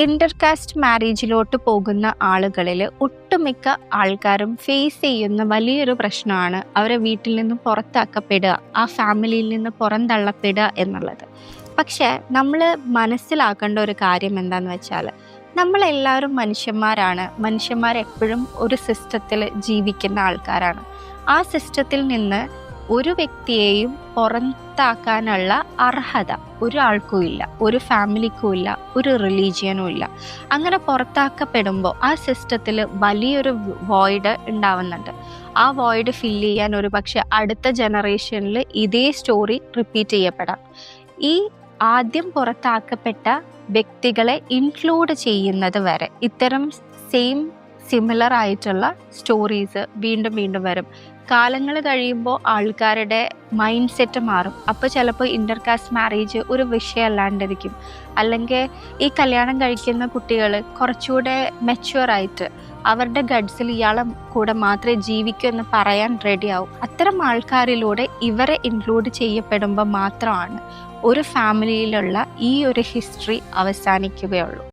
Intercaste മാരേജിലോട്ട് പോകുന്ന ആളുകളിൽ ഒട്ടുമിക്ക ആൾക്കാരും ഫേസ് ചെയ്യുന്ന വലിയൊരു പ്രശ്നമാണ് അവരെ വീട്ടിൽ നിന്ന് പുറത്താക്കപ്പെടുക, ആ ഫാമിലിയിൽ നിന്ന് പുറന്തള്ളപ്പെടുക എന്നുള്ളത്. പക്ഷേ നമ്മൾ മനസ്സിലാക്കേണ്ട ഒരു കാര്യം എന്താണെന്ന് വെച്ചാൽ, നമ്മളെല്ലാവരും മനുഷ്യന്മാരാണ്. മനുഷ്യന്മാരെപ്പോഴും ഒരു സിസ്റ്റത്തിൽ ജീവിക്കുന്ന ആൾക്കാരാണ്. ആ സിസ്റ്റത്തിൽ നിന്ന് ഒരു വ്യക്തിയെയും പുറത്താക്കാനുള്ള അർഹത ഒരാൾക്കും ഇല്ല, ഒരു ഫാമിലിക്കും ഇല്ല, ഒരു റിലീജിയനും ഇല്ല. അങ്ങനെ പുറത്താക്കപ്പെടുമ്പോൾ ആ സിസ്റ്റത്തിൽ വലിയൊരു വോയിഡ് ഉണ്ടാവുന്നുണ്ട്. ആ വോയിഡ് ഫില്ല് ചെയ്യാൻ ഒരു പക്ഷെ അടുത്ത ജനറേഷനിൽ ഇതേ സ്റ്റോറി റിപ്പീറ്റ് ചെയ്യപ്പെടാം. ഈ ആദ്യം പുറത്താക്കപ്പെട്ട വ്യക്തികളെ ഇൻക്ലൂഡ് ചെയ്യുന്നത് വരെ ഇത്തരം സിമിലർ ആയിട്ടുള്ള സ്റ്റോറീസ് വീണ്ടും വീണ്ടും വരും. കാലങ്ങൾ കഴിയുമ്പോൾ ആൾക്കാരുടെ മൈൻഡ് സെറ്റ് മാറും. അപ്പോൾ ചിലപ്പോൾ ഇൻ്റർകാസ്റ്റ് മാരേജ് ഒരു വിഷയമല്ലാണ്ടിരിക്കും. അല്ലെങ്കിൽ ഈ കല്യാണം കഴിക്കുന്ന കുട്ടികൾ കുറച്ചുകൂടെ മെച്യൂറായിട്ട് അവരുടെ ഗഡ്സിൽ ഇയാളെ കൂടെ മാത്രമേ ജീവിക്കൂ എന്ന് പറയാൻ റെഡിയാവും. അത്തരം ആൾക്കാരിലൂടെ ഇവരെ ഇൻക്ലൂഡ് ചെയ്യപ്പെടുമ്പോൾ മാത്രമാണ് ഒരു ഫാമിലിയിലുള്ള ഈ ഒരു ഹിസ്റ്ററി അവസാനിക്കുകയുള്ളൂ.